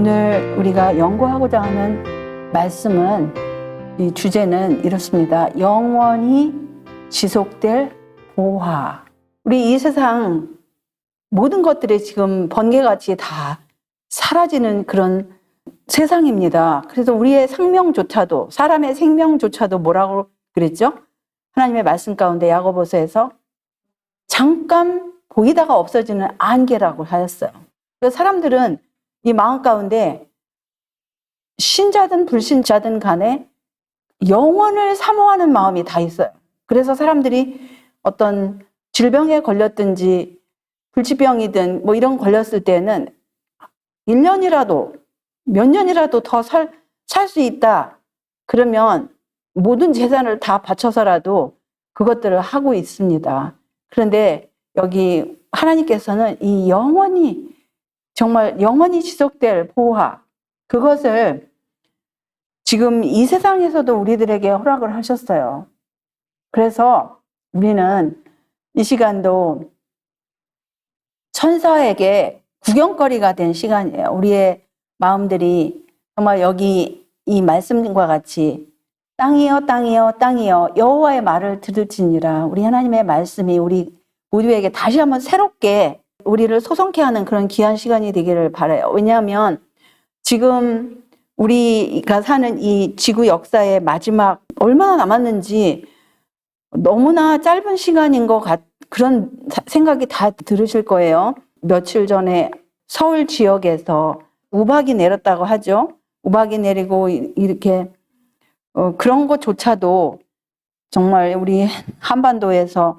오늘 우리가 연구하고자 하는 말씀은, 이 주제는 이렇습니다. 영원히 지속될 보화. 우리 이 세상 모든 것들이 지금 번개같이 다 사라지는 그런 세상입니다. 그래서 우리의 생명조차도, 사람의 생명조차도 뭐라고 그랬죠? 하나님의 말씀 가운데 야고보서에서 잠깐 보이다가 없어지는 안개라고 하였어요. 그래서 사람들은 이 마음 가운데 신자든 불신자든 간에 영원을 사모하는 마음이 다 있어요. 그래서 사람들이 어떤 질병에 걸렸든지 불치병이든 뭐 이런 걸렸을 때는 1년이라도 몇 년이라도 더 살 수 있다. 그러면 모든 재산을 다 바쳐서라도 그것들을 하고 있습니다. 그런데 여기 하나님께서는 이 영원히, 정말 영원히 지속될 보화, 그것을 지금 이 세상에서도 우리들에게 허락을 하셨어요. 그래서 우리는 이 시간도 천사에게 구경거리가 된 시간이에요. 우리의 마음들이 정말 여기 이 말씀과 같이 땅이여 땅이여 땅이여 여호와의 말을 들을지니라, 우리 하나님의 말씀이 우리 모두에게 다시 한번 새롭게 우리를 소성케 하는 그런 귀한 시간이 되기를 바라요. 왜냐하면 지금 우리가 사는 이 지구 역사의 마지막 얼마나 남았는지 너무나 짧은 시간인 것 그런 생각이 다 들으실 거예요. 며칠 전에 서울 지역에서 우박이 내렸다고 하죠. 우박이 내리고 이렇게 그런 것조차도 정말 우리 한반도에서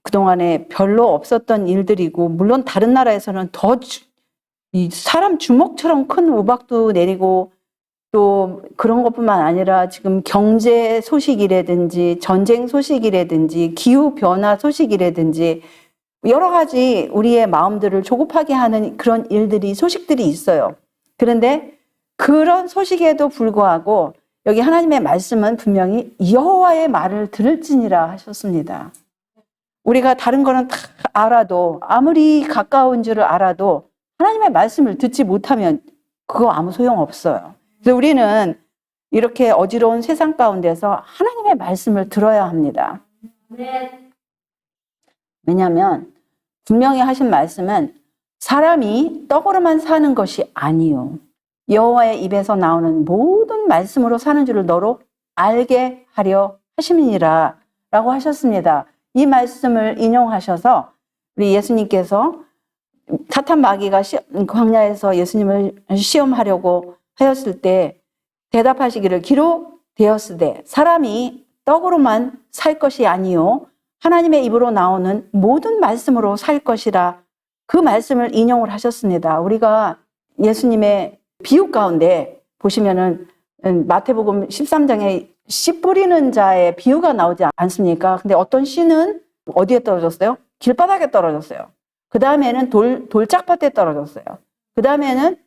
그동안에 별로 없었던 일들이고, 물론 다른 나라에서는 더 이 사람 주먹처럼 큰 우박도 내리고, 또 그런 것뿐만 아니라 지금 경제 소식이라든지 전쟁 소식이라든지 기후변화 소식이라든지 여러 가지 우리의 마음들을 조급하게 하는 그런 일들이, 소식들이 있어요. 그런데 그런 소식에도 불구하고 여기 하나님의 말씀은 분명히 여호와의 말을 들을지니라 하셨습니다. 우리가 다른 거는 다 알아도, 아무리 가까운 줄을 알아도 하나님의 말씀을 듣지 못하면 그거 아무 소용없어요. 그래서 우리는 이렇게 어지러운 세상 가운데서 하나님의 말씀을 들어야 합니다. 왜냐하면 분명히 하신 말씀은 사람이 떡으로만 사는 것이 아니요, 여호와의 입에서 나오는 모든 말씀으로 사는 줄을 너로 알게 하려 하심이니라 라고 하셨습니다. 이 말씀을 인용하셔서 우리 예수님께서 사탄 마귀가 광야에서 예수님을 시험하려고 하였을 때 대답하시기를 기록되었으되 사람이 떡으로만 살 것이 아니요 하나님의 입으로 나오는 모든 말씀으로 살 것이라, 그 말씀을 인용을 하셨습니다. 우리가 예수님의 비유 가운데 보시면은 마태복음 13장에 씨 뿌리는 자의 비유가 나오지 않습니까? 근데 어떤 씨는 어디에 떨어졌어요? 길바닥에 떨어졌어요. 그 다음에는 돌짝밭에 떨어졌어요. 그 다음에는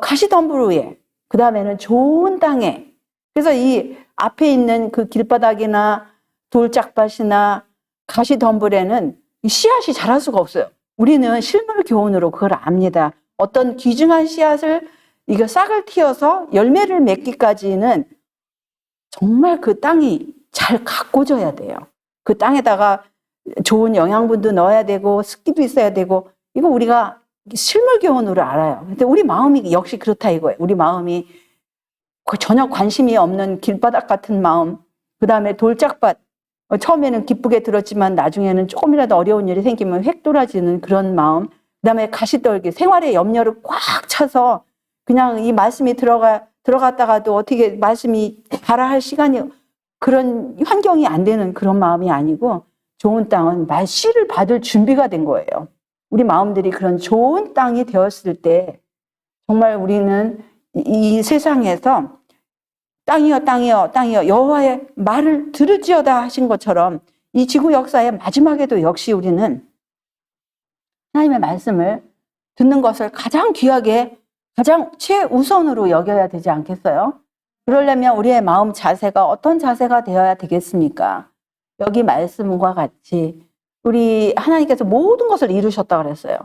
가시덤불 위에, 그 다음에는 좋은 땅에. 그래서 이 앞에 있는 그 길바닥이나 돌짝밭이나 가시덤불에는 씨앗이 자랄 수가 없어요. 우리는 실물 교훈으로 그걸 압니다. 어떤 귀중한 씨앗을 이거 싹을 틔어서 열매를 맺기까지는 정말 그 땅이 잘 가꿔져야 돼요. 그 땅에다가 좋은 영양분도 넣어야 되고 습기도 있어야 되고, 이거 우리가 실물 교훈으로 알아요. 근데 우리 마음이 역시 그렇다 이거예요. 우리 마음이 전혀 관심이 없는 길바닥 같은 마음, 그 다음에 돌짝밭, 처음에는 기쁘게 들었지만 나중에는 조금이라도 어려운 일이 생기면 획 돌아지는 그런 마음, 그 다음에 가시떨기, 생활의 염려를 꽉 차서 그냥 이 말씀이 들어갔다가도 어떻게 말씀이 발화할 시간이, 그런 환경이 안 되는 그런 마음이 아니고, 좋은 땅은 씨를 받을 준비가 된 거예요. 우리 마음들이 그런 좋은 땅이 되었을 때 정말 우리는 이 세상에서 땅이여 땅이여 땅이여 여호와의 말을 들을지어다 하신 것처럼 이 지구 역사의 마지막에도 역시 우리는 하나님의 말씀을 듣는 것을 가장 귀하게, 가장 최우선으로 여겨야 되지 않겠어요? 그러려면 우리의 마음 자세가 어떤 자세가 되어야 되겠습니까? 여기 말씀과 같이 우리 하나님께서 모든 것을 이루셨다고 그랬어요.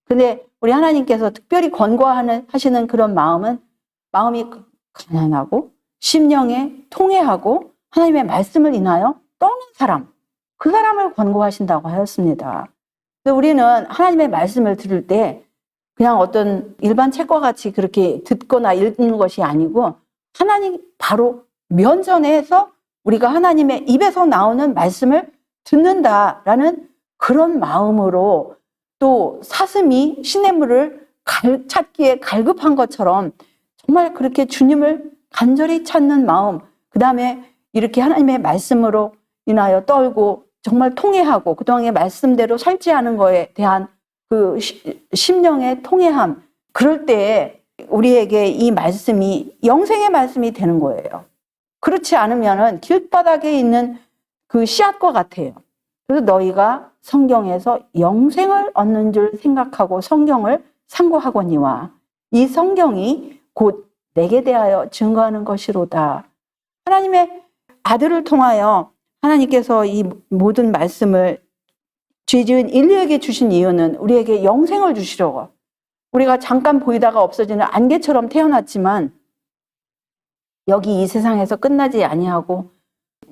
근데 우리 하나님께서 특별히 권고하시는 그런 마음은 마음이 가난하고 심령에 통회하고 하나님의 말씀을 인하여 떠는 사람, 그 사람을 권고하신다고 하였습니다. 우리는 하나님의 말씀을 들을 때 그냥 어떤 일반 책과 같이 그렇게 듣거나 읽는 것이 아니고 하나님 바로 면전에서 우리가 하나님의 입에서 나오는 말씀을 듣는다라는 그런 마음으로 또 사슴이 시냇물을 찾기에 갈급한 것처럼 정말 그렇게 주님을 간절히 찾는 마음, 그 다음에 이렇게 하나님의 말씀으로 인하여 떨고 정말 통회하고 그동안의 말씀대로 살지 않은 거에 대한 그 심령의 통회함, 그럴 때 우리에게 이 말씀이 영생의 말씀이 되는 거예요. 그렇지 않으면은 길바닥에 있는 그 씨앗과 같아요. 그래서 너희가 성경에서 영생을 얻는 줄 생각하고 성경을 상고하거니와 이 성경이 곧 내게 대하여 증거하는 것이로다. 하나님의 아들을 통하여 하나님께서 이 모든 말씀을 죄 지은 인류에게 주신 이유는 우리에게 영생을 주시려고. 우리가 잠깐 보이다가 없어지는 안개처럼 태어났지만 여기 이 세상에서 끝나지 아니하고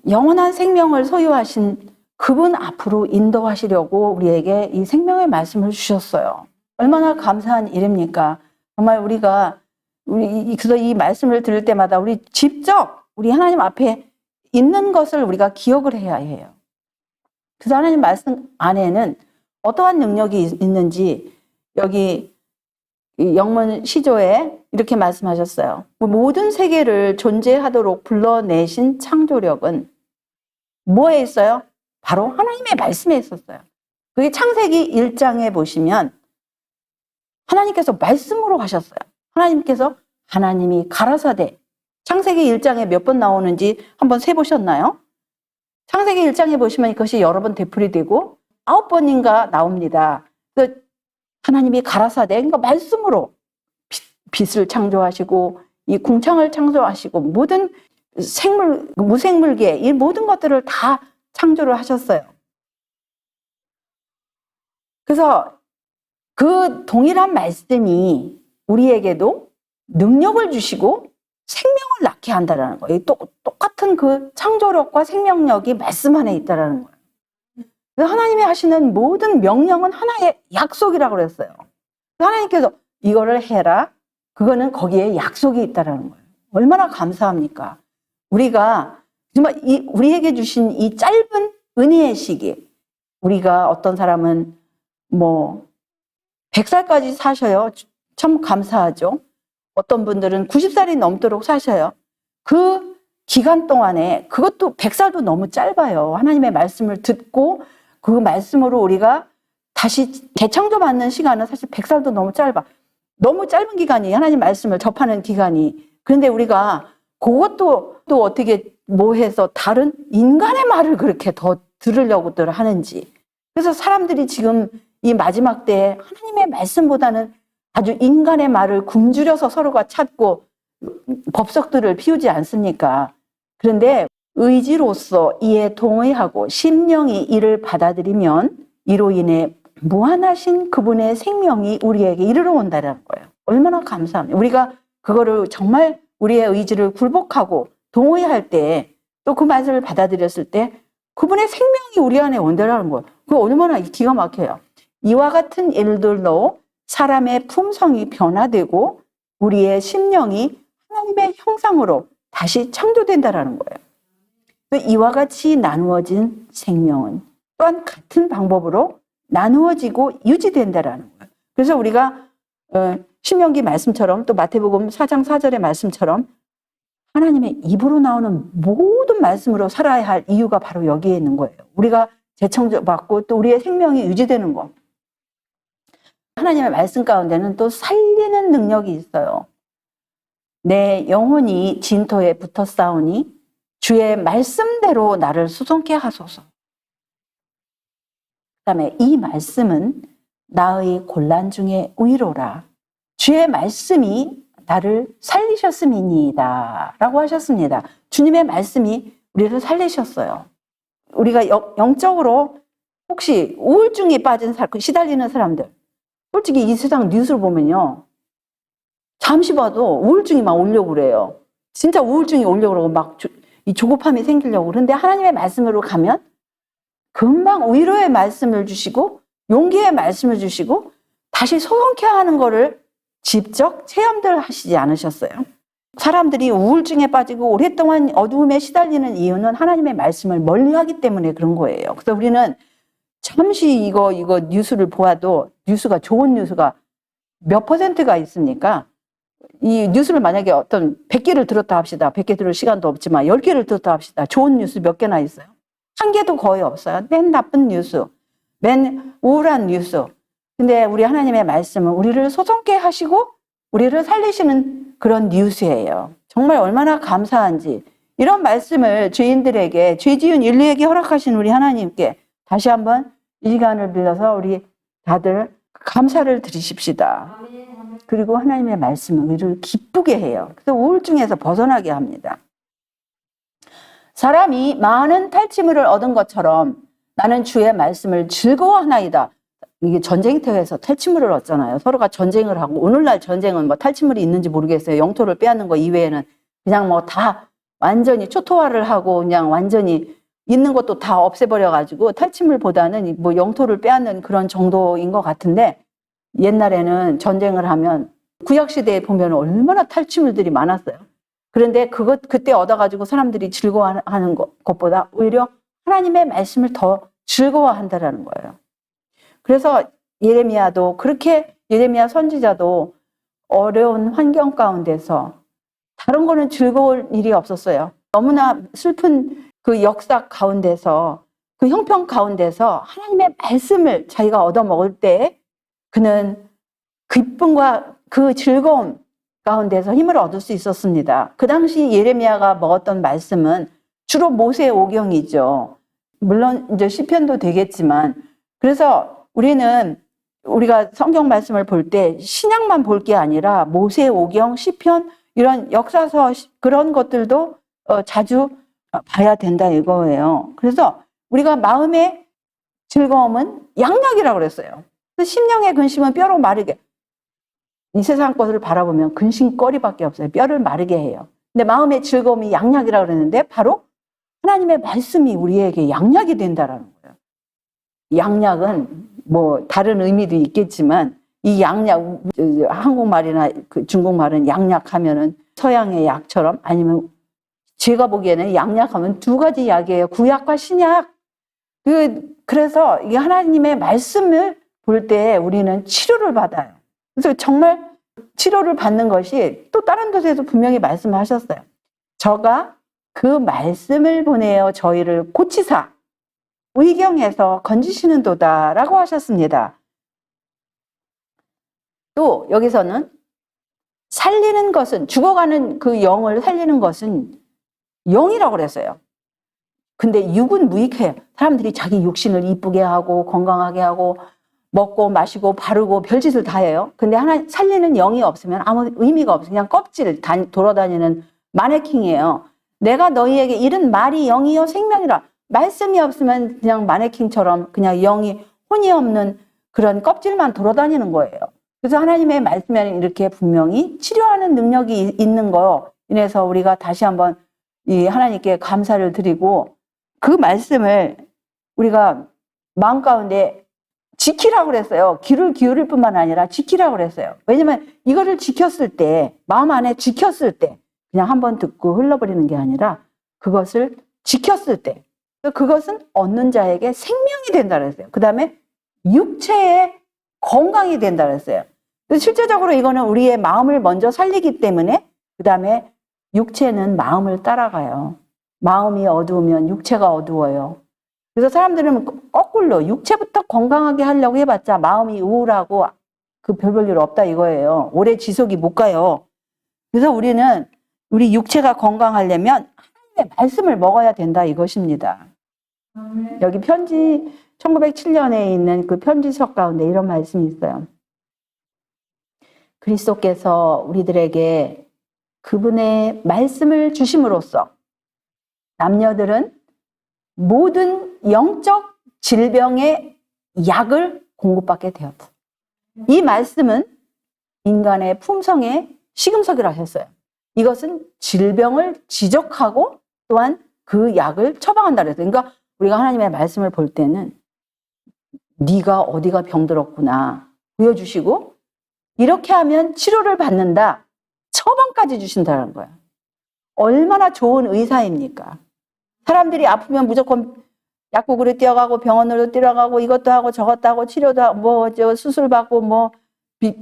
영원한 생명을 소유하신 그분 앞으로 인도하시려고 우리에게 이 생명의 말씀을 주셨어요. 얼마나 감사한 일입니까? 정말 그래서 이 말씀을 들을 때마다 우리 직접 우리 하나님 앞에 있는 것을 우리가 기억을 해야 해요. 그래서 하나님 말씀 안에는 어떠한 능력이 있는지 여기 영문 시조에 이렇게 말씀하셨어요. 모든 세계를 존재하도록 불러내신 창조력은 뭐에 있어요? 바로 하나님의 말씀에 있었어요. 그게 창세기 1장에 보시면 하나님께서 말씀으로 하셨어요. 하나님이 가라사대, 창세기 1장에 몇 번 나오는지 한번 세보셨나요? 창세기 1장에 보시면 그것이 여러 번 되풀이되고 9번인가 나옵니다. 그래서 하나님이 가라사대, 그러니까 말씀으로 빛을 창조하시고 이 궁창을 창조하시고 모든 무생물계 이 모든 것들을 다 창조를 하셨어요. 그래서 그 동일한 말씀이 우리에게도 능력을 주시고 생명을 낳게 한다는 거예요. 똑같은 그 창조력과 생명력이 말씀 안에 있다는 거예요. 그래서 하나님이 하시는 모든 명령은 하나의 약속이라고 그랬어요. 하나님께서 이거를 해라. 그거는 거기에 약속이 있다는 거예요. 얼마나 감사합니까? 우리가 정말 우리에게 주신 이 짧은 은혜의 시기, 우리가 어떤 사람은 100살까지 사셔요. 참 감사하죠. 어떤 분들은 90살이 넘도록 사셔요. 그 기간 동안에 그것도 100살도 너무 짧아요. 하나님의 말씀을 듣고 그 말씀으로 우리가 다시 재창조받는 시간은 사실 100살도 너무 짧아. 너무 짧은 기간이 하나님 말씀을 접하는 기간이. 그런데 우리가 그것도 또 어떻게 해서 다른 인간의 말을 그렇게 더 들으려고들 하는지. 그래서 사람들이 지금 이 마지막 때에 하나님의 말씀보다는 아주 인간의 말을 굶주려서 서로가 찾고 법석들을 피우지 않습니까? 그런데 의지로서 이에 동의하고 심령이 이를 받아들이면 이로 인해 무한하신 그분의 생명이 우리에게 이르러 온다는 거예요. 얼마나 감사합니다. 우리가 그거를 정말 우리의 의지를 굴복하고 동의할 때 또 그 말씀을 받아들였을 때 그분의 생명이 우리 안에 온다는 거예요. 그거 얼마나 기가 막혀요. 이와 같은 일들로 사람의 품성이 변화되고 우리의 심령이 하나님의 형상으로 다시 창조된다는 거예요. 이와 같이 나누어진 생명은 또한 같은 방법으로 나누어지고 유지된다는 거예요. 그래서 우리가 신명기 말씀처럼 또 마태복음 4장 4절의 말씀처럼 하나님의 입으로 나오는 모든 말씀으로 살아야 할 이유가 바로 여기에 있는 거예요. 우리가 재창조받고 또 우리의 생명이 유지되는 거. 하나님의 말씀 가운데는 또 살리는 능력이 있어요. 내 영혼이 진토에 붙어 싸우니 주의 말씀대로 나를 수송케 하소서. 그 다음에 이 말씀은 나의 곤란 중에 위로라. 주의 말씀이 나를 살리셨음이니이다 라고 하셨습니다. 주님의 말씀이 우리를 살리셨어요. 우리가 영적으로 혹시 우울증에 빠진 시달리는 사람들, 솔직히 이 세상 뉴스를 보면요, 잠시 봐도 우울증이 막 오려고 그래요. 진짜 우울증이 오려고 그러고 막 이 조급함이 생기려고. 그런데 하나님의 말씀으로 가면 금방 위로의 말씀을 주시고 용기의 말씀을 주시고 다시 소송케 하는 거를 직접 체험들 하시지 않으셨어요? 사람들이 우울증에 빠지고 오랫동안 어두움에 시달리는 이유는 하나님의 말씀을 멀리하기 때문에 그런 거예요. 그래서 우리는 잠시 이거 뉴스를 보아도 뉴스가 좋은 뉴스가 몇 퍼센트가 있습니까? 이 뉴스를 만약에 어떤 100개를 들었다 합시다. 100개 들을 시간도 없지만 10개를 들었다 합시다. 좋은 뉴스 몇 개나 있어요? 한 개도 거의 없어요. 맨 나쁜 뉴스, 맨 우울한 뉴스. 근데 우리 하나님의 말씀은 우리를 소송케 하시고 우리를 살리시는 그런 뉴스예요. 정말 얼마나 감사한지. 이런 말씀을 죄인들에게, 죄 지은 인류에게 허락하신 우리 하나님께 다시 한번 이 시간을 빌려서 우리 다들 감사를 드리십시다. 그리고 하나님의 말씀은 우리를 기쁘게 해요. 그래서 우울증에서 벗어나게 합니다. 사람이 많은 탈취물을 얻은 것처럼 나는 주의 말씀을 즐거워하나이다. 이게 전쟁터에서 탈취물을 얻잖아요. 서로가 전쟁을 하고, 오늘날 전쟁은 뭐 탈취물이 있는지 모르겠어요. 영토를 빼앗는 거 이외에는 그냥 뭐 다 완전히 초토화를 하고 그냥 완전히 있는 것도 다 없애버려가지고 탈취물보다는 뭐 영토를 빼앗는 그런 정도인 것 같은데, 옛날에는 전쟁을 하면 구약시대에 보면 얼마나 탈취물들이 많았어요. 그런데 그때 얻어가지고 사람들이 즐거워하는 것보다 오히려 하나님의 말씀을 더 즐거워한다라는 거예요. 그래서 예레미야도 그렇게, 예레미야 선지자도 어려운 환경 가운데서 다른 거는 즐거울 일이 없었어요. 너무나 슬픈 그 역사 가운데서, 그 형편 가운데서 하나님의 말씀을 자기가 얻어먹을 때 그는 기쁨과 그 즐거움 가운데서 힘을 얻을 수 있었습니다. 그 당시 예레미야가 먹었던 말씀은 주로 모세 오경이죠. 물론 이제 시편도 되겠지만, 그래서 우리가 성경 말씀을 볼 때 신약만 볼 게 아니라 모세 오경, 시편 이런 역사서 그런 것들도 자주 봐야 된다 이거예요. 그래서 우리가 마음의 즐거움은 양약이라고 그랬어요. 심령의 근심은 뼈로 마르게. 이 세상 것을 바라보면 근심거리밖에 없어요. 뼈를 마르게 해요. 근데 마음의 즐거움이 양약이라고 그랬는데 바로 하나님의 말씀이 우리에게 양약이 된다라는 거예요. 양약은 뭐 다른 의미도 있겠지만 이 양약, 한국말이나 그 중국말은 양약하면은 서양의 약처럼, 아니면 제가 보기에는 양약하면 두 가지 약이에요. 구약과 신약. 그래서 이게 하나님의 말씀을 볼 때 우리는 치료를 받아요. 그래서 정말 치료를 받는 것이 또 다른 곳에서 분명히 말씀을 하셨어요. 저가 그 말씀을 보내어 저희를 고치사 의경해서 건지시는도다라고 하셨습니다. 또 여기서는 살리는 것은, 죽어가는 그 영을 살리는 것은 영이라고 그랬어요. 근데 육은 무익해요. 사람들이 자기 육신을 이쁘게 하고 건강하게 하고 먹고 마시고 바르고 별짓을 다 해요. 근데 하나 살리는 영이 없으면 아무 의미가 없어요. 그냥 껍질 돌아다니는 마네킹이에요. 내가 너희에게 이른 말이 영이요 생명이라. 말씀이 없으면 그냥 마네킹처럼 그냥 영이 혼이 없는 그런 껍질만 돌아다니는 거예요. 그래서 하나님의 말씀에는 이렇게 분명히 치료하는 능력이 있는 거, 인해서 우리가 다시 한번 이 하나님께 감사를 드리고, 그 말씀을 우리가 마음 가운데 지키라고 그랬어요. 귀를 기울일 뿐만 아니라 지키라고 그랬어요. 왜냐면 이거를 지켰을 때, 마음 안에 지켰을 때, 그냥 한번 듣고 흘러버리는 게 아니라 그것을 지켰을 때, 그것은 얻는 자에게 생명이 된다 그랬어요. 그 다음에 육체의 건강이 된다 그랬어요. 실제적으로 이거는 우리의 마음을 먼저 살리기 때문에 그 다음에 육체는 마음을 따라가요. 마음이 어두우면 육체가 어두워요. 그래서 사람들은 거꾸로 육체부터 건강하게 하려고 해봤자 마음이 우울하고 그 별볼 없다 이거예요. 오래 지속이 못 가요. 그래서 우리는 우리 육체가 건강하려면 하나님의 말씀을 먹어야 된다 이것입니다. 여기 편지 1907년에 있는 그 편지석 가운데 이런 말씀이 있어요. 그리스도께서 우리들에게 그분의 말씀을 주심으로써 남녀들은 모든 영적 질병의 약을 공급받게 되었다. 이 말씀은 인간의 품성에 시금석이라 했어요. 이것은 질병을 지적하고 또한 그 약을 처방한다 그랬어요. 그러니까 우리가 하나님의 말씀을 볼 때는 네가 어디가 병들었구나 보여주시고 이렇게 하면 치료를 받는다. 처방까지 주신다는 거예요. 얼마나 좋은 의사입니까? 사람들이 아프면 무조건 약국으로 뛰어가고 병원으로 뛰어가고 이것도 하고 저것도 하고 치료도 하고 뭐 수술 받고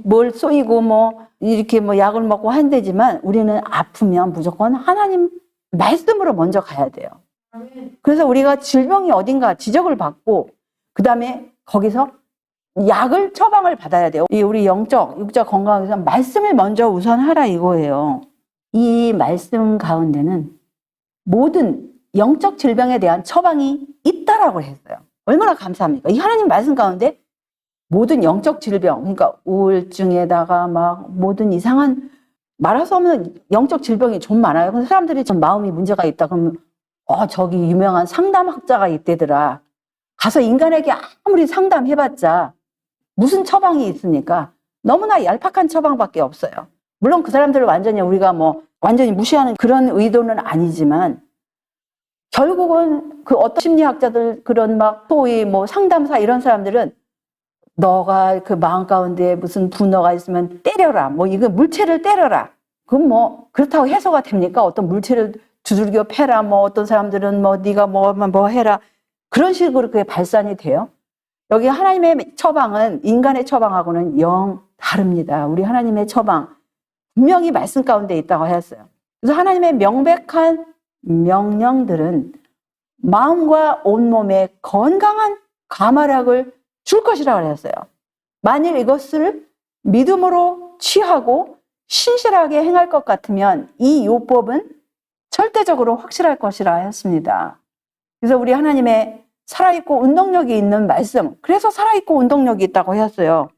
뭘 쏘이고 이렇게 약을 먹고 한대지만 우리는 아프면 무조건 하나님 말씀으로 먼저 가야 돼요. 그래서 우리가 질병이 어딘가 지적을 받고 그 다음에 거기서 약을 처방을 받아야 돼요. 우리 영적, 육적 건강을 위해서 말씀을 먼저 우선하라 이거예요. 이 말씀 가운데는 모든 영적 질병에 대한 처방이 있다라고 했어요. 얼마나 감사합니까? 이 하나님 말씀 가운데 모든 영적 질병, 그러니까 우울증에다가 모든 이상한 말할 수 없는 영적 질병이 좀 많아요. 근데 사람들이 좀 마음이 문제가 있다 그러면 저기 유명한 상담학자가 있대더라. 가서 인간에게 아무리 상담해봤자 무슨 처방이 있습니까? 너무나 얄팍한 처방밖에 없어요. 물론 그 사람들을 완전히 우리가 완전히 무시하는 그런 의도는 아니지만 결국은 그 어떤 심리학자들 그런 소위 상담사 이런 사람들은 너가 그 마음 가운데 무슨 분노가 있으면 때려라. 이거 물체를 때려라. 그건 그렇다고 해소가 됩니까? 어떤 물체를 두들겨 패라. 어떤 사람들은 네가 뭐 해라. 그런 식으로 그게 발산이 돼요. 여기 하나님의 처방은 인간의 처방하고는 영 다릅니다. 우리 하나님의 처방 분명히 말씀 가운데 있다고 하였어요. 그래서 하나님의 명백한 명령들은 마음과 온몸에 건강한 감화력을 줄 것이라고 했어요. 만일 이것을 믿음으로 취하고 신실하게 행할 것 같으면 이 요법은 절대적으로 확실할 것이라 했습니다. 그래서 우리 하나님의 살아있고 운동력이 있는 말씀, 그래서 살아있고 운동력이 있다고 했어요.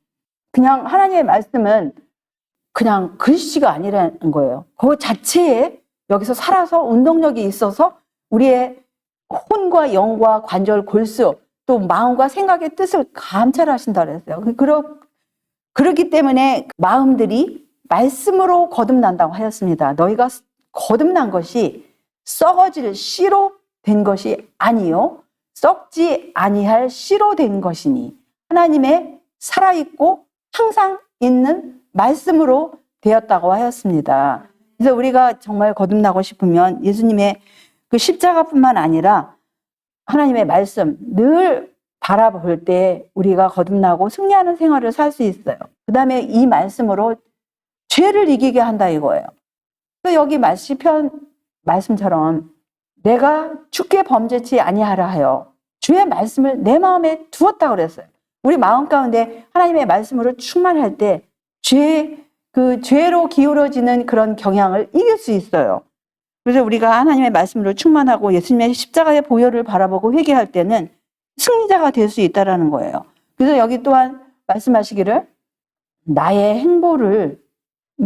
그냥 하나님의 말씀은 그냥 글씨가 아니라는 거예요. 그 자체에 여기서 살아서 운동력이 있어서 우리의 혼과 영과 관절, 골수, 또 마음과 생각의 뜻을 감찰하신다 그랬어요. 그렇기 때문에 마음들이 말씀으로 거듭난다고 하였습니다. 너희가 거듭난 것이 썩어질 씨로 된 것이 아니요 썩지 아니할 씨로 된 것이니 하나님의 살아있고 항상 있는 말씀으로 되었다고 하였습니다. 그래서 우리가 정말 거듭나고 싶으면 예수님의 그 십자가뿐만 아니라 하나님의 말씀 늘 바라볼 때 우리가 거듭나고 승리하는 생활을 살 수 있어요. 그 다음에 이 말씀으로 죄를 이기게 한다 이거예요. 또 여기 시편 말씀처럼 내가 주께 범죄치 아니하라 하여 주의 말씀을 내 마음에 두었다 그랬어요. 우리 마음 가운데 하나님의 말씀으로 충만할 때 그 죄로 기울어지는 그런 경향을 이길 수 있어요. 그래서 우리가 하나님의 말씀으로 충만하고 예수님의 십자가의 보혈을 바라보고 회개할 때는 승리자가 될 수 있다는 거예요. 그래서 여기 또한 말씀하시기를 나의 행보를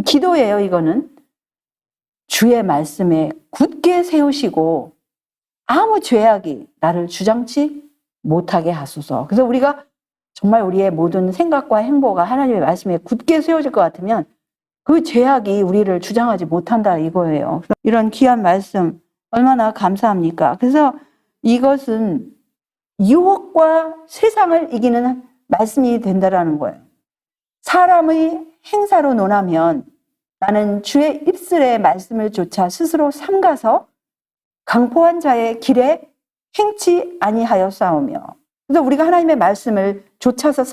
기도예요. 이거는 주의 말씀에 굳게 세우시고 아무 죄악이 나를 주장치 못하게 하소서. 그래서 우리가 정말 우리의 모든 생각과 행보가 하나님의 말씀에 굳게 세워질 것 같으면 그 죄악이 우리를 주장하지 못한다 이거예요. 이런 귀한 말씀 얼마나 감사합니까? 그래서 이것은 유혹과 세상을 이기는 말씀이 된다라는 거예요. 사람의 행사로 논하면 나는 주의 입술의 말씀을 조차 스스로 삼가서 강포한 자의 길에 행치 아니하여 싸우며. 그래서 우리가 하나님의 말씀을 좇아서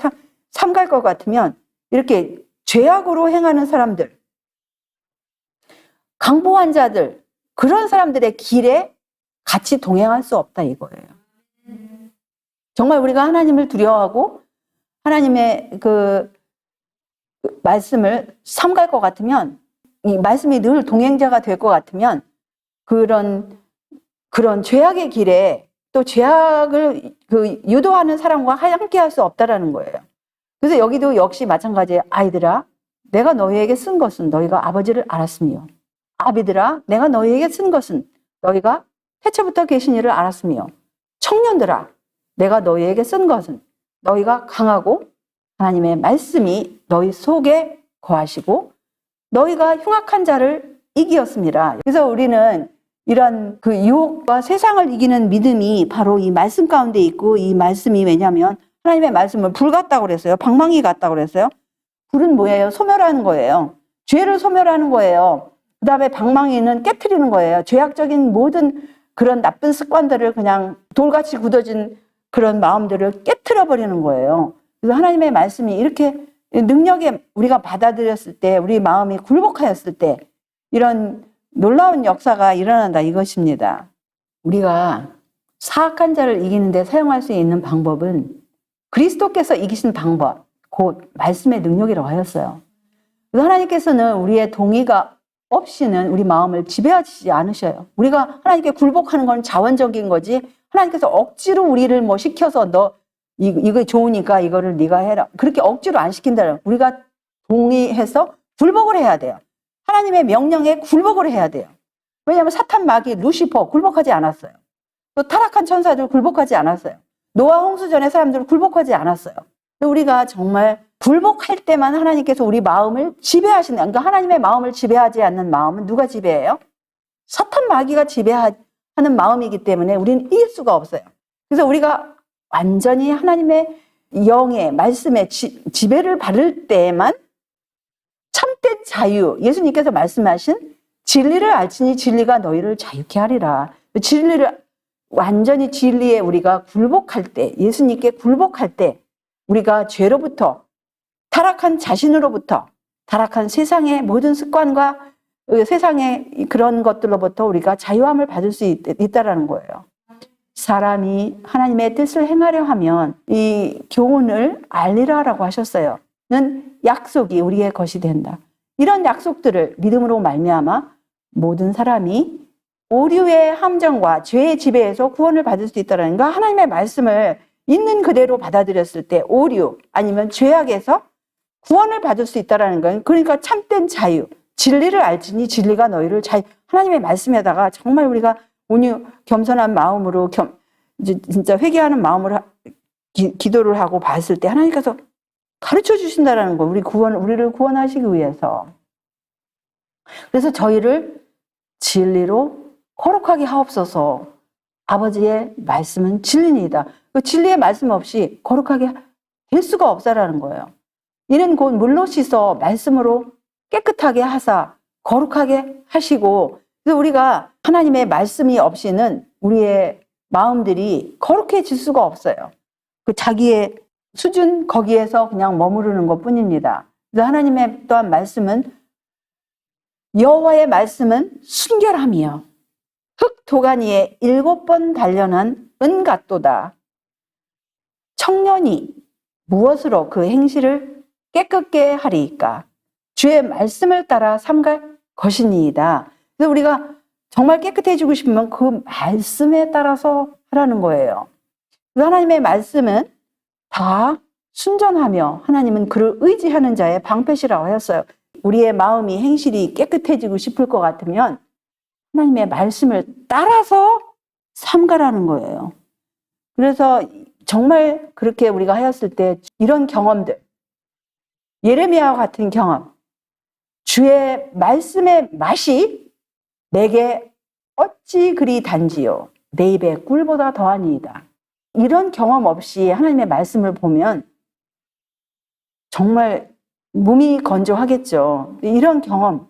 삼갈 것 같으면 이렇게 죄악으로 행하는 사람들, 강포한 자들, 그런 사람들의 길에 같이 동행할 수 없다 이거예요. 정말 우리가 하나님을 두려워하고 하나님의 그 말씀을 삼갈 것 같으면, 이 말씀이 늘 동행자가 될 것 같으면 그런 죄악의 길에 또 죄악을 유도하는 사람과 함께 할 수 없다라는 거예요. 그래서 여기도 역시 마찬가지예요. 아이들아, 내가 너희에게 쓴 것은 너희가 아버지를 알았으며, 아비들아, 내가 너희에게 쓴 것은 너희가 태초부터 계신 이를 알았으며, 청년들아, 내가 너희에게 쓴 것은 너희가 강하고 하나님의 말씀이 너희 속에 거하시고 너희가 흉악한 자를 이기었습니다. 그래서 우리는 이런 그 유혹과 세상을 이기는 믿음이 바로 이 말씀 가운데 있고, 이 말씀이 왜냐하면 하나님의 말씀은 불 같다고 그랬어요. 방망이 같다고 그랬어요. 불은 뭐예요? 소멸하는 거예요. 죄를 소멸하는 거예요. 그 다음에 방망이는 깨트리는 거예요. 죄악적인 모든 그런 나쁜 습관들을 그냥 돌같이 굳어진 그런 마음들을 깨트려 버리는 거예요. 그래서 하나님의 말씀이 이렇게 능력에 우리가 받아들였을 때, 우리 마음이 굴복하였을 때 이런 놀라운 역사가 일어난다, 이것입니다. 우리가 사악한 자를 이기는 데 사용할 수 있는 방법은 그리스도께서 이기신 방법, 곧 말씀의 능력이라고 하였어요. 그래서 하나님께서는 우리의 동의가 없이는 우리 마음을 지배하지 않으셔요. 우리가 하나님께 굴복하는 건 자원적인 거지, 하나님께서 억지로 우리를 뭐 시켜서 너 이거 좋으니까 이거를 네가 해라, 그렇게 억지로 안 시킨다는, 우리가 동의해서 굴복을 해야 돼요. 하나님의 명령에 굴복을 해야 돼요. 왜냐하면 사탄, 마귀, 루시퍼 굴복하지 않았어요. 또 타락한 천사들 굴복하지 않았어요. 노아 홍수 전에 사람들 굴복하지 않았어요. 우리가 정말 굴복할 때만 하나님께서 우리 마음을 지배하시는, 그러니까 하나님의 마음을 지배하지 않는 마음은 누가 지배해요? 사탄, 마귀가 지배하는 마음이기 때문에 우리는 이길 수가 없어요. 그래서 우리가 완전히 하나님의 영의 말씀에 지배를 받을 때에만 참된 자유, 예수님께서 말씀하신 진리를 알지니 진리가 너희를 자유케 하리라. 진리를 완전히 진리에 우리가 굴복할 때, 예수님께 굴복할 때 우리가 죄로부터, 타락한 자신으로부터, 타락한 세상의 모든 습관과 세상의 그런 것들로부터 우리가 자유함을 받을 수 있다라는 거예요. 사람이 하나님의 뜻을 행하려 하면 이 교훈을 알리라라고 하셨어요. 는 약속이 우리의 것이 된다. 이런 약속들을 믿음으로 말미암아 모든 사람이 오류의 함정과 죄의 지배에서 구원을 받을 수 있다는 거, 하나님의 말씀을 있는 그대로 받아들였을 때 오류 아니면 죄악에서 구원을 받을 수 있다는 거예요. 그러니까 참된 자유, 진리를 알지니 진리가 너희를 자유, 하나님의 말씀에다가 정말 우리가 온유 겸손한 마음으로 진짜 회개하는 마음으로 기도를 하고 봤을 때 하나님께서 가르쳐 주신다는 거예요. 우리를 구원하시기 위해서. 그래서 저희를 진리로 거룩하게 하옵소서. 아버지의 말씀은 진리니이다. 그 진리의 말씀 없이 거룩하게 될 수가 없다라는 거예요. 이는 곧 물로 씻어 말씀으로 깨끗하게 하사 거룩하게 하시고, 그래서 우리가 하나님의 말씀이 없이는 우리의 마음들이 거룩해질 수가 없어요. 그 자기의 수준 거기에서 그냥 머무르는 것 뿐입니다. 그래서 하나님의 또한 말씀은, 여호와의 말씀은 순결함이요 흙 도가니에 7번 단련한 은 같도다. 청년이 무엇으로 그 행실을 깨끗게 하리이까? 주의 말씀을 따라 삼갈 것이니이다. 그래서 우리가 정말 깨끗해지고 싶으면 그 말씀에 따라서 하라는 거예요. 하나님의 말씀은 다 순전하며 하나님은 그를 의지하는 자의 방패시라고 하였어요. 우리의 마음이 행실이 깨끗해지고 싶을 것 같으면 하나님의 말씀을 따라서 삼가라는 거예요. 그래서 정말 그렇게 우리가 하였을 때 이런 경험들, 예레미야와 같은 경험, 주의 말씀의 맛이 내게 어찌 그리 단지요 내 입에 꿀보다 더하니이다. 이런 경험 없이 하나님의 말씀을 보면 정말 몸이 건조하겠죠. 이런 경험,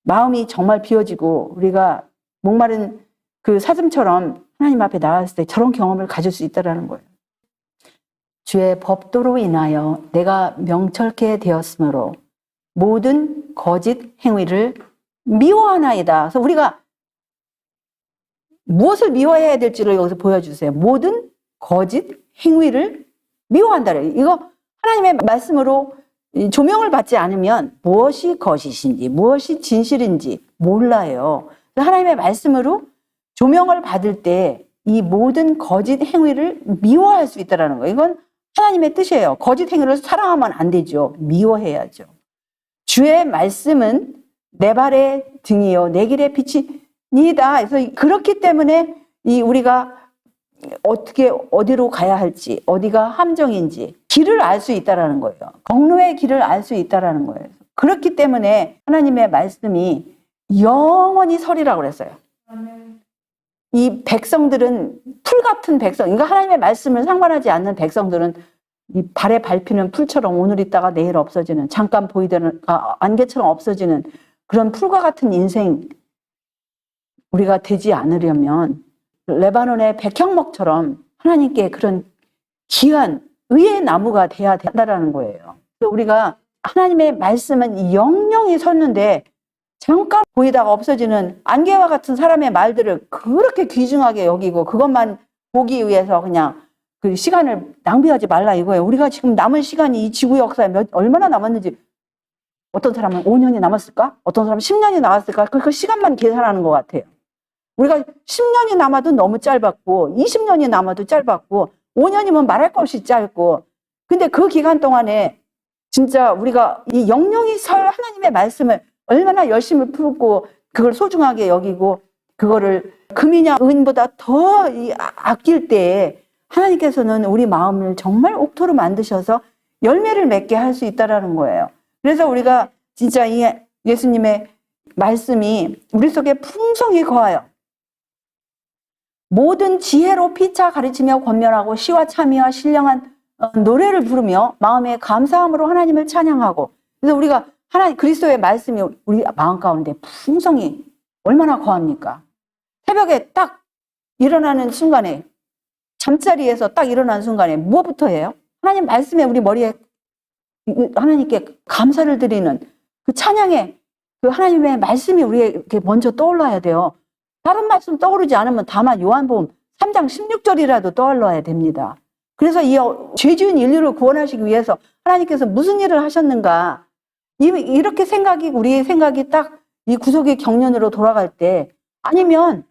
마음이 정말 비워지고 우리가 목마른 그 사슴처럼 하나님 앞에 나왔을 때 저런 경험을 가질 수 있다는 거예요. 주의 법도로 인하여 내가 명철케 되었으므로 모든 거짓 행위를 미워하나이다. 그래서 우리가 무엇을 미워해야 될지를 여기서 보여주세요. 모든 거짓 행위를 미워한다. 이거 하나님의 말씀으로 조명을 받지 않으면 무엇이 거짓인지 무엇이 진실인지 몰라요. 하나님의 말씀으로 조명을 받을 때 이 모든 거짓 행위를 미워할 수 있다는 거예요. 이건 하나님의 뜻이에요. 거짓 행위를 사랑하면 안 되죠. 미워해야죠. 주의 말씀은 내 발의 등이요 내 길의 빛이니이다. 그래서 그렇기 때문에 우리가 어떻게 어디로 가야 할지, 어디가 함정인지 길을 알 수 있다라는 거예요. 경로의 길을 알 수 있다라는 거예요. 그렇기 때문에 하나님의 말씀이 영원히 서리라고 그랬어요. 이 백성들은 풀 같은 백성, 그러니까 하나님의 말씀을 상관하지 않는 백성들은 이 발에 밟히는 풀처럼 오늘 있다가 내일 없어지는, 잠깐 보이던 안개처럼 없어지는 그런 풀과 같은 인생 우리가 되지 않으려면 레바논의 백향목처럼 하나님께 그런 귀한 의의 나무가 돼야 된다는 거예요. 우리가 하나님의 말씀은 영영이 섰는데 잠깐 보이다가 없어지는 안개와 같은 사람의 말들을 그렇게 귀중하게 여기고 그것만 보기 위해서 그냥 그 시간을 낭비하지 말라 이거예요. 우리가 지금 남은 시간이 이 지구 역사에 얼마나 남았는지, 어떤 사람은 5년이 남았을까? 어떤 사람은 10년이 남았을까? 그 시간만 계산하는 것 같아요. 우리가 10년이 남아도 너무 짧았고 20년이 남아도 짧았고 5년이면 말할 것 없이 짧고, 근데 그 기간 동안에 진짜 우리가 이 영영이 설 하나님의 말씀을 얼마나 열심히 풀고 그걸 소중하게 여기고 그거를 금이냐 은보다 더 아낄 때에 하나님께서는 우리 마음을 정말 옥토로 만드셔서 열매를 맺게 할 수 있다는 거예요. 그래서 우리가 진짜 이 예수님의 말씀이 우리 속에 풍성히 거하여 모든 지혜로 피차 가르치며 권면하고 시와 참의와 신령한 노래를 부르며 마음의 감사함으로 하나님을 찬양하고, 그래서 우리가 하나님 그리스도의 말씀이 우리 마음 가운데 풍성히 얼마나 거합니까? 새벽에 딱 일어나는 순간에, 잠자리에서 딱 일어나는 순간에 무엇부터 해요? 하나님 말씀에 우리 머리에 하나님께 감사를 드리는 그 찬양의 그 하나님의 말씀이 우리에게 먼저 떠올라야 돼요. 다른 말씀 떠오르지 않으면 다만 요한복음 3장 16절이라도 떠올라야 됩니다. 그래서 이 죄지은 인류를 구원하시기 위해서 하나님께서 무슨 일을 하셨는가, 이렇게 우리의 생각이 딱 이 구속의 경륜으로 돌아갈 때, 아니면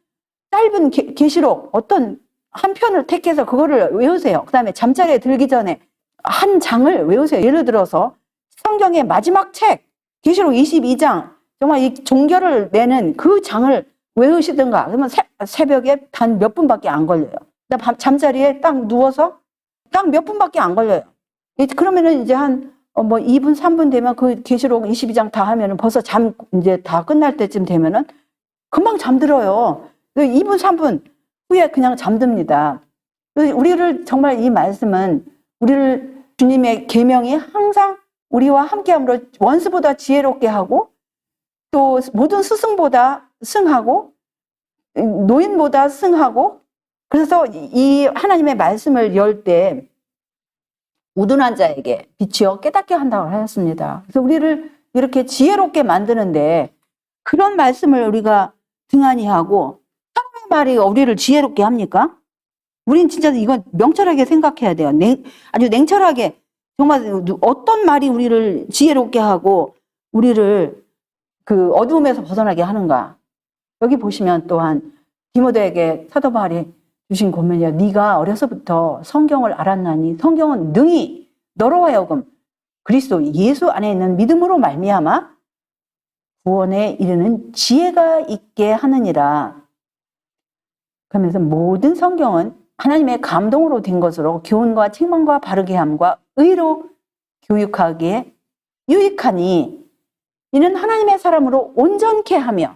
짧은 계시록 어떤 한 편을 택해서 그거를 외우세요. 그 다음에 잠자리에 들기 전에 한 장을 외우세요. 예를 들어서 성경의 마지막 책 계시록 22장, 정말 이 종결을 내는 그 장을 외우시든가, 그러면 새벽에 단 몇 분밖에 안 걸려요. 잠자리에 딱 누워서 딱 몇 분밖에 안 걸려요. 그러면은 이제 한 2분, 3분 되면 그 계시록 22장 다 하면은 벌써 이제 다 끝날 때쯤 되면은 금방 잠들어요. 2분, 3분 후에 그냥 잠듭니다. 우리를 정말 이 말씀은 우리를 주님의 계명이 항상 우리와 함께함으로 원수보다 지혜롭게 하고, 또 모든 스승보다 승하고 노인보다 승하고, 그래서 이 하나님의 말씀을 열 때 우둔한 자에게 빛이여 깨닫게 한다고 하였습니다. 그래서 우리를 이렇게 지혜롭게 만드는데 그런 말씀을 우리가 등한히 하고, 사람의 말이 우리를 지혜롭게 합니까? 우린 진짜 이건 명철하게 생각해야 돼요. 아주 냉철하게, 정말 어떤 말이 우리를 지혜롭게 하고 우리를 그 어두움에서 벗어나게 하는가. 여기 보시면 또한 디모데에게 사도 바울이 주신 권면이요, 네가 어려서부터 성경을 알았나니 성경은 능히 너로 하여금 그리스도 예수 안에 있는 믿음으로 말미암아 구원에 이르는 지혜가 있게 하느니라. 그러면서 모든 성경은 하나님의 감동으로 된 것으로 교훈과 책망과 바르게 함과 의로 교육하기에 유익하니 이는 하나님의 사람으로 온전케 하며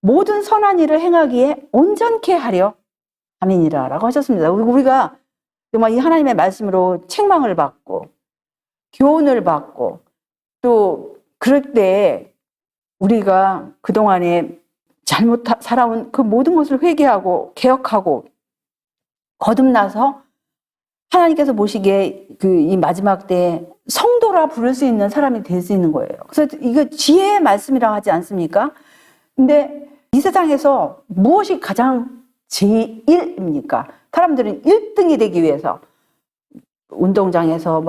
모든 선한 일을 행하기에 온전케 하려 함이니라 라고 하셨습니다. 우리가 정말 이 하나님의 말씀으로 책망을 받고 교훈을 받고, 또 그럴 때 우리가 그동안에 잘못 살아온 그 모든 것을 회개하고 개혁하고 거듭나서 하나님께서 보시기에 이 마지막 때에 성도라 부를 수 있는 사람이 될 수 있는 거예요. 그래서 이거 지혜의 말씀이라고 하지 않습니까? 근데 이 세상에서 무엇이 가장 제1입니까? 사람들은 1등이 되기 위해서 운동장에서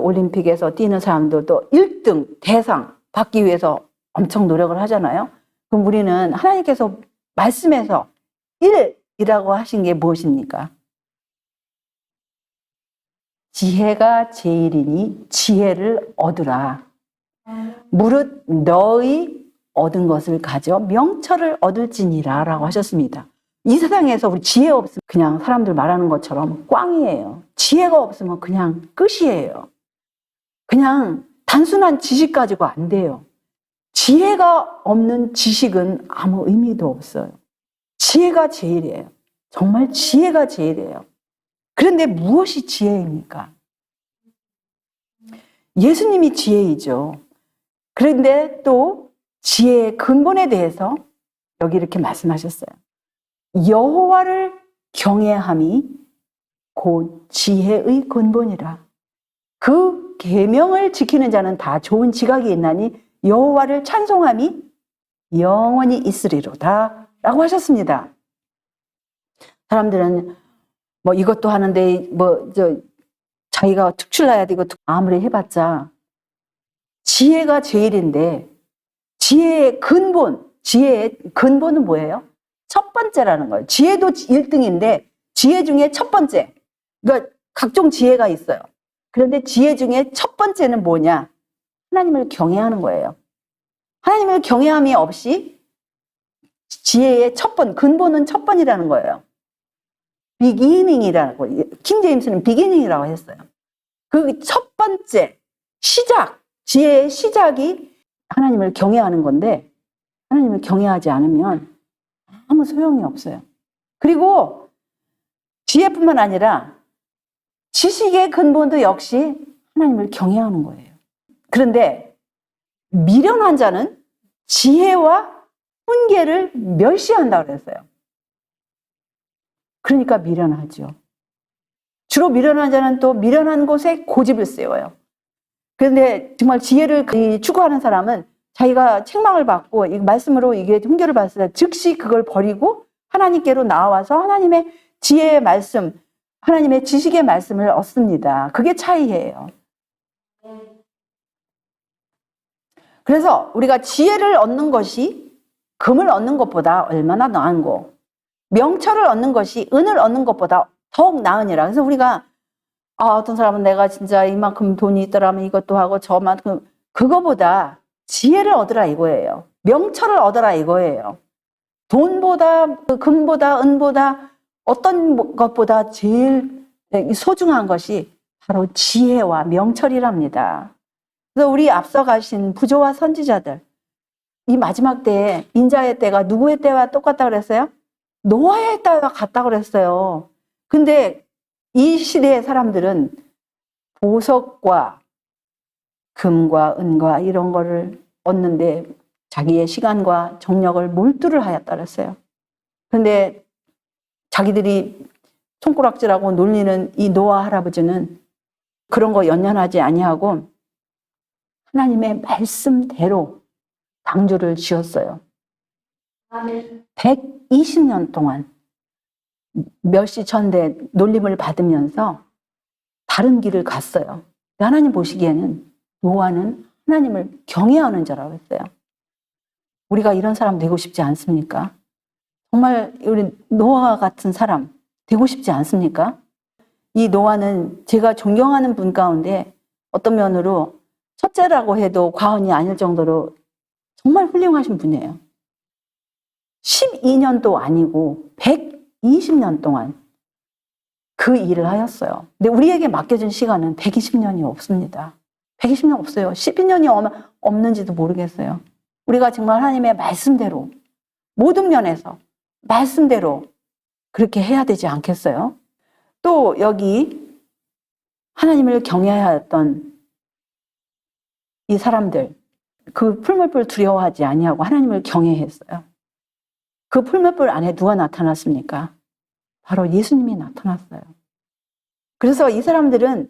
올림픽에서 뛰는 사람들도 1등 대상 받기 위해서 엄청 노력을 하잖아요. 그럼 우리는 하나님께서 말씀에서 1이라고 하신 게 무엇입니까? 지혜가 제일이니 지혜를 얻으라. 무릇 너의 얻은 것을 가져 명철을 얻을지니라 라고 하셨습니다. 이 세상에서 우리 지혜 없으면 그냥 사람들 말하는 것처럼 꽝이에요. 지혜가 없으면 그냥 끝이에요. 그냥 단순한 지식 가지고 안 돼요. 지혜가 없는 지식은 아무 의미도 없어요. 지혜가 제일이에요. 정말 지혜가 제일이에요. 그런데 무엇이 지혜입니까? 예수님이 지혜이죠. 그런데 또 지혜의 근본에 대해서 여기 이렇게 말씀하셨어요. 여호와를 경외함이 곧 지혜의 근본이라. 그 계명을 지키는 자는 다 좋은 지각이 있나니 여호와를 찬송함이 영원히 있으리로다 라고 하셨습니다. 사람들은 뭐 이것도 하는데 자기가 특출나야 되고 아무리 해봤자 지혜가 제일인데 지혜의 근본은 뭐예요? 첫 번째라는 거예요. 지혜도 1등인데 지혜 중에 첫 번째. 그러니까 각종 지혜가 있어요. 그런데 지혜 중에 첫 번째는 뭐냐? 하나님을 경외하는 거예요. 하나님을 경외함이 없이 지혜의 근본은 첫 번이라는 거예요. 비기닝이라고, 킹제임스는 비기닝이라고 했어요. 그 첫 번째, 지혜의 시작이 하나님을 경외하는 건데, 하나님을 경외하지 않으면 아무 소용이 없어요. 그리고 지혜뿐만 아니라 지식의 근본도 역시 하나님을 경외하는 거예요. 그런데 미련한 자는 지혜와 훈계를 멸시한다고 그랬어요. 그러니까 미련하죠. 주로 미련한 자는 또 미련한 곳에 고집을 세워요. 그런데 정말 지혜를 추구하는 사람은 자기가 책망을 받고 이 말씀으로 이게 훈계를 받았을 때 즉시 그걸 버리고 하나님께로 나와서 하나님의 지혜의 말씀, 하나님의 지식의 말씀을 얻습니다. 그게 차이예요. 그래서 우리가 지혜를 얻는 것이 금을 얻는 것보다 얼마나 나은고, 명철을 얻는 것이 은을 얻는 것보다 더욱 나으니라. 그래서 우리가 어떤 사람은 내가 진짜 이만큼 돈이 있더라면 이것도 하고 저만큼, 그거보다 지혜를 얻으라 이거예요. 명철을 얻으라 이거예요. 돈보다 금보다 은보다 어떤 것보다 제일 소중한 것이 바로 지혜와 명철이랍니다. 그래서 우리 앞서 가신 부조와 선지자들, 이 마지막 때에 인자의 때가 누구의 때와 똑같다고 그랬어요? 노아의 때와 같다고 그랬어요. 근데 이 시대의 사람들은 보석과 금과 은과 이런 거를 얻는데 자기의 시간과 정력을 몰두를 하였다 그랬어요. 근데 자기들이 손가락질하고 놀리는 이 노아 할아버지는 그런 거 연연하지 아니하고 하나님의 말씀대로 방주를 지었어요. 120년 동안 멸시천대 놀림을 받으면서 다른 길을 갔어요. 하나님 보시기에는 노아는 하나님을 경외하는 자라고 했어요. 우리가 이런 사람 되고 싶지 않습니까? 정말 우리 노아 같은 사람 되고 싶지 않습니까? 이 노아는 제가 존경하는 분 가운데 어떤 면으로 첫째라고 해도 과언이 아닐 정도로 정말 훌륭하신 분이에요. 12년도 아니고 120년 동안 그 일을 하였어요. 근데 우리에게 맡겨진 시간은 120년이 없습니다. 120년 없어요. 12년이 없는지도 모르겠어요. 우리가 정말 하나님의 말씀대로 모든 면에서 말씀대로 그렇게 해야 되지 않겠어요? 또 여기 하나님을 경외하였던 이 사람들, 그 풀무불 두려워하지 아니하고 하나님을 경외했어요. 그 풀무불 안에 누가 나타났습니까? 바로 예수님이 나타났어요. 그래서 이 사람들은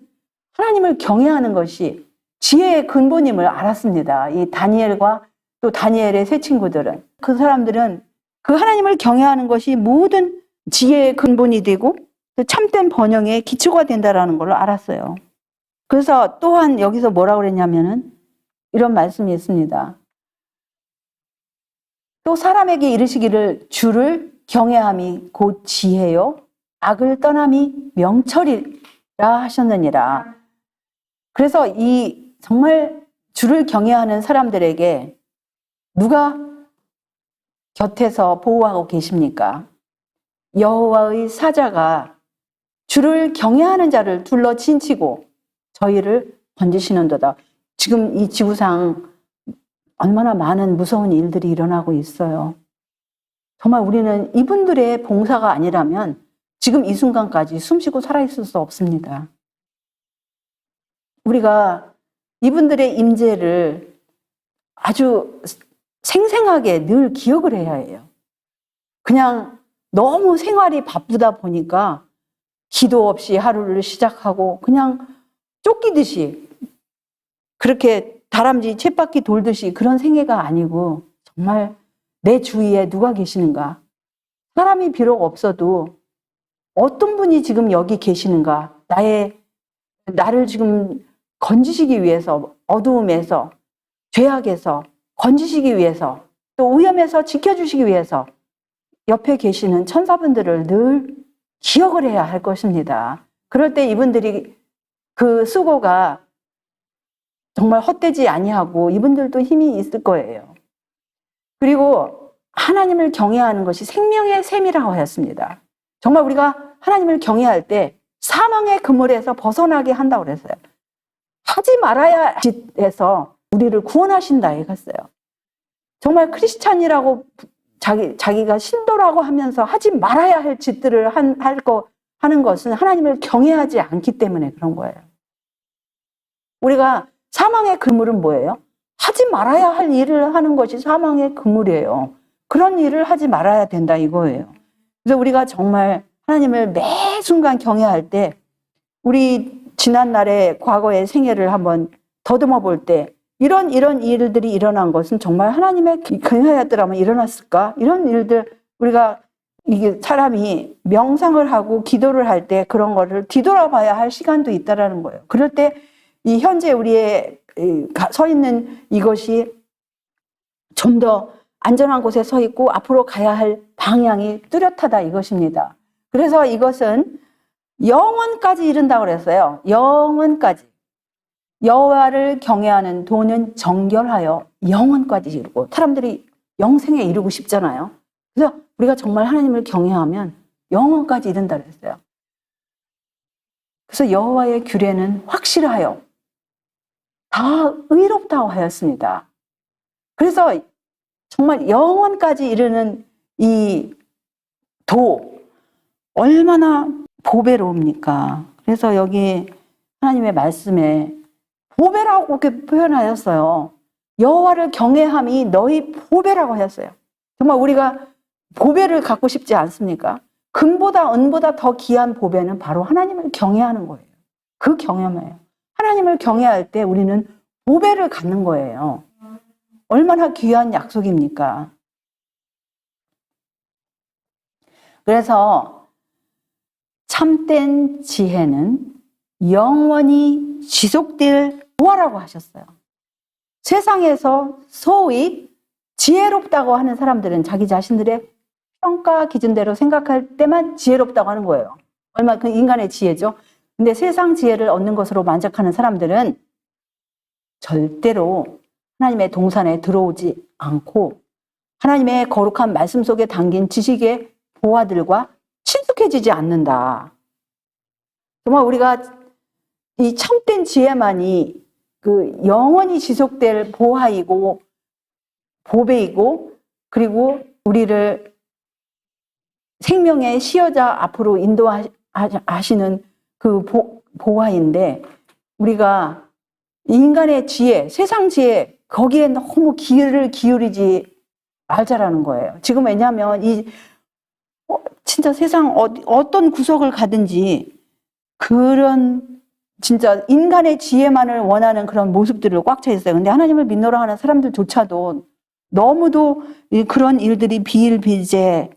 하나님을 경외하는 것이 지혜의 근본임을 알았습니다. 이 다니엘과 또 다니엘의 세 친구들은, 그 사람들은 그 하나님을 경외하는 것이 모든 지혜의 근본이 되고 참된 번영의 기초가 된다는 걸 알았어요. 그래서 또한 여기서 뭐라고 그랬냐면은 이런 말씀이 있습니다. 또 사람에게 이르시기를 주를 경외함이 곧 지혜요 악을 떠남이 명철이라 하셨느니라. 그래서 이 정말 주를 경외하는 사람들에게 누가 곁에서 보호하고 계십니까? 여호와의 사자가 주를 경외하는 자를 둘러 친치고 저희를 건지시는도다. 지금 이 지구상 얼마나 많은 무서운 일들이 일어나고 있어요. 정말 우리는 이분들의 봉사가 아니라면 지금 이 순간까지 숨쉬고 살아있을 수 없습니다. 우리가 이분들의 임재를 아주 생생하게 늘 기억을 해야 해요. 그냥 너무 생활이 바쁘다 보니까 기도 없이 하루를 시작하고 그냥 쫓기듯이 그렇게 다람쥐 쳇바퀴 돌듯이 그런 생애가 아니고 정말 내 주위에 누가 계시는가? 사람이 비록 없어도 어떤 분이 지금 여기 계시는가? 나를 지금 건지시기 위해서, 어두움에서, 죄악에서 건지시기 위해서, 또 위험에서 지켜주시기 위해서 옆에 계시는 천사분들을 늘 기억을 해야 할 것입니다. 그럴 때 이분들이 그 수고가 정말 헛되지 아니하고 이분들도 힘이 있을 거예요. 그리고 하나님을 경외하는 것이 생명의 샘이라고 하였습니다. 정말 우리가 하나님을 경외할 때 사망의 그물에서 벗어나게 한다고 그랬어요. 하지 말아야 할 짓에서 우리를 구원하신다 이랬어요. 정말 크리스찬이라고 자기가 신도라고 하면서 하지 말아야 할 짓들을 하는 것은 하나님을 경외하지 않기 때문에 그런 거예요. 우리가 사망의 그물은 뭐예요? 하지 말아야 할 일을 하는 것이 사망의 그물이에요. 그런 일을 하지 말아야 된다 이거예요. 그래서 우리가 정말 하나님을 매 순간 경외할 때 우리 지난날의 과거의 생애를 한번 더듬어 볼 때 이런 일들이 일어난 것은 정말 하나님의 경외였더라면 일어났을까? 이런 일들 우리가 이게 사람이 명상을 하고 기도를 할 때 그런 거를 뒤돌아봐야 할 시간도 있다라는 거예요. 그럴 때 이 현재 우리의 서 있는 이것이 좀 더 안전한 곳에 서 있고 앞으로 가야 할 방향이 뚜렷하다 이것입니다. 그래서 이것은 영원까지 이른다고 그랬어요. 영원까지. 여호와를 경외하는 도는 정결하여 영원까지 이루고 사람들이 영생에 이르고 싶잖아요. 그래서 우리가 정말 하나님을 경외하면 영원까지 이른다 그랬어요. 그래서 여호와의 규례는 확실하여 다 의롭다고 하였습니다. 그래서 정말 영원까지 이르는 이 도 얼마나 보배로웁니까? 그래서 여기 하나님의 말씀에 보배라고 그렇게 표현하였어요. 여호와를 경외함이 너희 보배라고 하였어요. 정말 우리가 보배를 갖고 싶지 않습니까? 금보다 은보다 더 귀한 보배는 바로 하나님을 경외하는 거예요. 그 경외예요. 하나님을 경외할 때 우리는 보배를 갖는 거예요. 얼마나 귀한 약속입니까? 그래서 참된 지혜는 영원히 지속될 보화라고 하셨어요. 세상에서 소위 지혜롭다고 하는 사람들은 자기 자신들의 평가 기준대로 생각할 때만 지혜롭다고 하는 거예요. 얼마나 그 인간의 지혜죠. 근데 세상 지혜를 얻는 것으로 만족하는 사람들은 절대로 하나님의 동산에 들어오지 않고 하나님의 거룩한 말씀 속에 담긴 지식의 보화들과 친숙해지지 않는다. 정말 우리가 이 참된 지혜만이 그 영원히 지속될 보화이고 보배이고 그리고 우리를 생명의 시여자 앞으로 인도하시는 그 보화인데 우리가 인간의 지혜, 세상 지혜 거기에 너무 귀를 기울이지 말자라는 거예요. 지금 왜냐하면 진짜 세상 어떤 구석을 가든지 그런 진짜 인간의 지혜만을 원하는 그런 모습들을 꽉 차 있어요. 근데 하나님을 믿노라 하는 사람들조차도 너무도 그런 일들이 비일비재한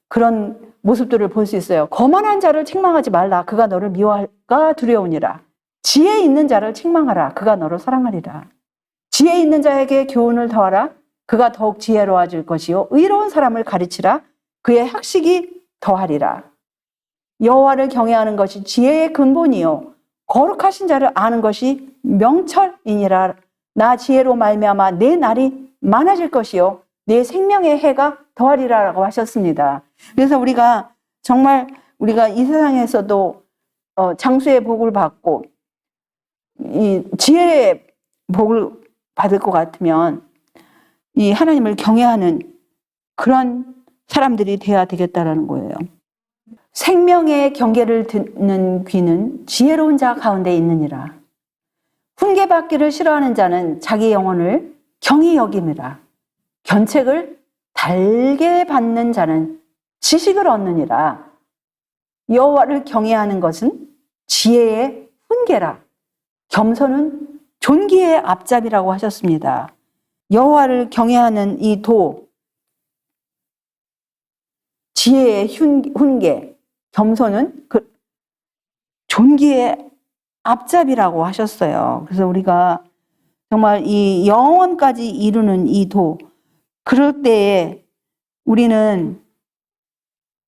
그런 모습들을 볼 수 있어요. 거만한 자를 책망하지 말라. 그가 너를 미워할까 두려우니라. 지혜 있는 자를 책망하라. 그가 너를 사랑하리라. 지혜 있는 자에게 교훈을 더하라. 그가 더욱 지혜로워질 것이요. 의로운 사람을 가르치라. 그의 학식이 더하리라. 여호와를 경외하는 것이 지혜의 근본이요. 거룩하신 자를 아는 것이 명철이니라. 나 지혜로 말미암아 내 날이 많아질 것이요. 내 생명의 해가 더하리라라고 하셨습니다. 그래서 우리가 정말 우리가 이 세상에서도 장수의 복을 받고 이 지혜의 복을 받을 것 같으면 이 하나님을 경외하는 그런 사람들이 돼야 되겠다라는 거예요. 생명의 경계를 듣는 귀는 지혜로운 자 가운데 있느니라. 훈계받기를 싫어하는 자는 자기 영혼을 경히 여김이라. 견책을 달게 받는 자는 지식을 얻느니라. 여호와를 경외하는 것은 지혜의 훈계라. 겸손은 존귀의 앞잡이라고 하셨습니다. 여호와를 경외하는 이 도, 지혜의 훈계, 겸손은 그 존귀의 앞잡이라고 하셨어요. 그래서 우리가 정말 이 영원까지 이루는 이 도, 그럴 때에 우리는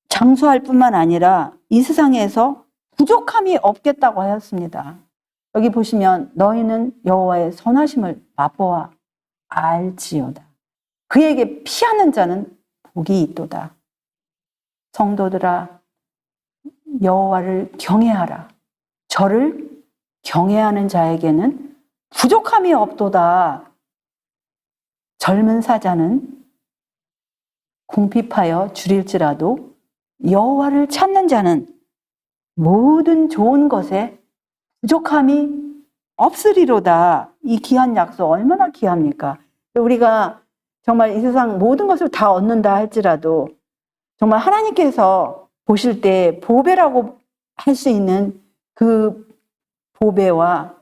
장수할 뿐만 아니라 이 세상에서 부족함이 없겠다고 하였습니다. 여기 보시면 너희는 여호와의 선하심을 맛보아 알지어다. 그에게 피하는 자는 복이 있도다. 성도들아, 여호와를 경외하라. 저를 경외하는 자에게는 부족함이 없도다. 젊은 사자는 궁핍하여 줄일지라도 여호와를 찾는 자는 모든 좋은 것에 부족함이 없으리로다. 이 귀한 약속 얼마나 귀합니까? 우리가 정말 이 세상 모든 것을 다 얻는다 할지라도 정말 하나님께서 보실 때 보배라고 할 수 있는 그 보배와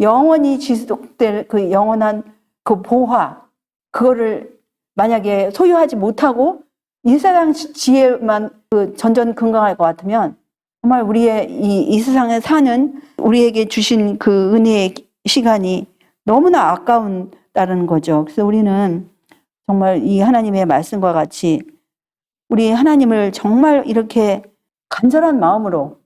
영원히 지속될 그 영원한 그 보화, 그거를 만약에 소유하지 못하고 이 세상 지혜만 그 전전긍긍할 것 같으면 정말 우리의 이 세상에 사는 우리에게 주신 그 은혜의 시간이 너무나 아까운다는 거죠. 그래서 우리는 정말 이 하나님의 말씀과 같이 우리 하나님을 정말 이렇게 간절한 마음으로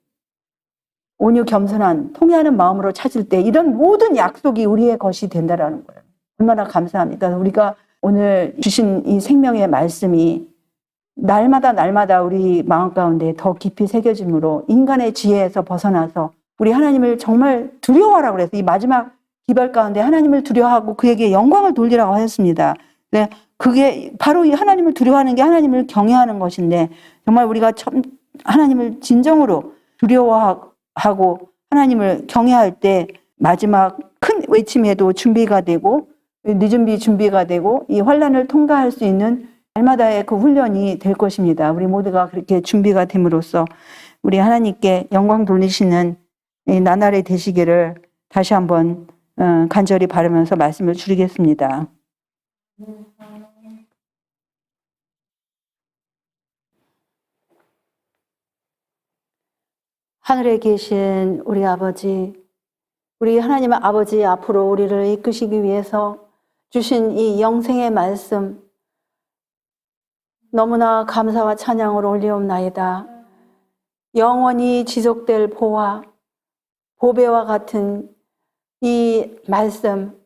온유 겸손한 통회하는 마음으로 찾을 때 이런 모든 약속이 우리의 것이 된다라는 거예요. 얼마나 감사합니까? 우리가 오늘 주신 이 생명의 말씀이 날마다 우리 마음 가운데 더 깊이 새겨짐으로 인간의 지혜에서 벗어나서 우리 하나님을 정말 두려워하라고 그래서 이 마지막 기별 가운데 하나님을 두려워하고 그에게 영광을 돌리라고 하였습니다. 네, 그게 바로 이 하나님을 두려워하는 게 하나님을 경외하는 것인데 정말 우리가 하나님을 진정으로 두려워하고 하나님을 경외할 때 마지막 큰 외침에도 준비가 되고 늦은비 준비가 되고 이 환난을 통과할 수 있는 날마다의 그 훈련이 될 것입니다. 우리 모두가 그렇게 준비가 됨으로써 우리 하나님께 영광 돌리시는 이 나날이 되시기를 다시 한번 간절히 바라면서 말씀을 드리겠습니다. 하늘에 계신 우리 아버지, 우리 하나님 아버지 앞으로 우리를 이끄시기 위해서 주신 이 영생의 말씀 너무나 감사와 찬양으로 올리옵나이다. 영원히 지속될 보화, 보배와 같은 이 말씀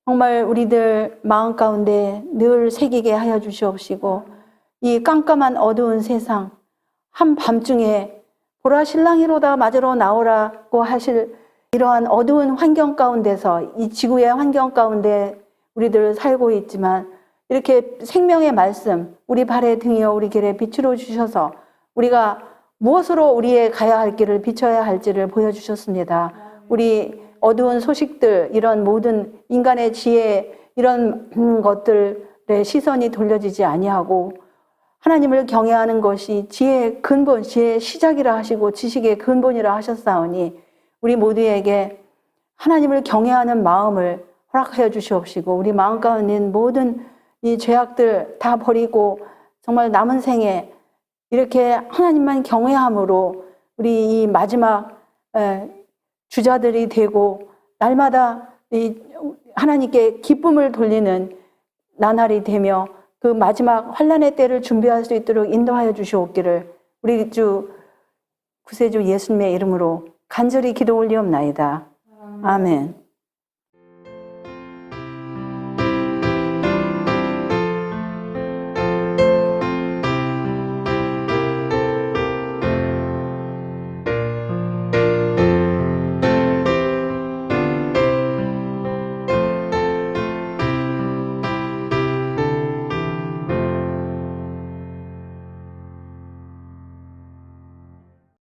정말 우리들 마음 가운데 늘 새기게 하여 주시옵시고 이 깜깜한 어두운 세상 한밤중에 보라 신랑이로다 맞으러 나오라고 하실 이러한 어두운 환경 가운데서 이 지구의 환경 가운데 우리들 살고 있지만 이렇게 생명의 말씀 우리 발의 등이여 우리 길에 빛으로 주셔서 우리가 무엇으로 우리의 가야 할 길을 비춰야 할지를 보여주셨습니다. 우리 어두운 소식들 이런 모든 인간의 지혜 이런 것들의 시선이 돌려지지 아니하고 하나님을 경외하는 것이 지혜의 근본, 지혜의 시작이라 하시고 지식의 근본이라 하셨사오니 우리 모두에게 하나님을 경외하는 마음을 허락하여 주시옵시고 우리 마음 가운데 있는 모든 이 죄악들 다 버리고 정말 남은 생에 이렇게 하나님만 경외함으로 우리 이 마지막 주자들이 되고 날마다 이 하나님께 기쁨을 돌리는 나날이 되며 그 마지막 환난의 때를 준비할 수 있도록 인도하여 주시옵기를 우리 주 구세주 예수님의 이름으로 간절히 기도 올리옵나이다. 아멘.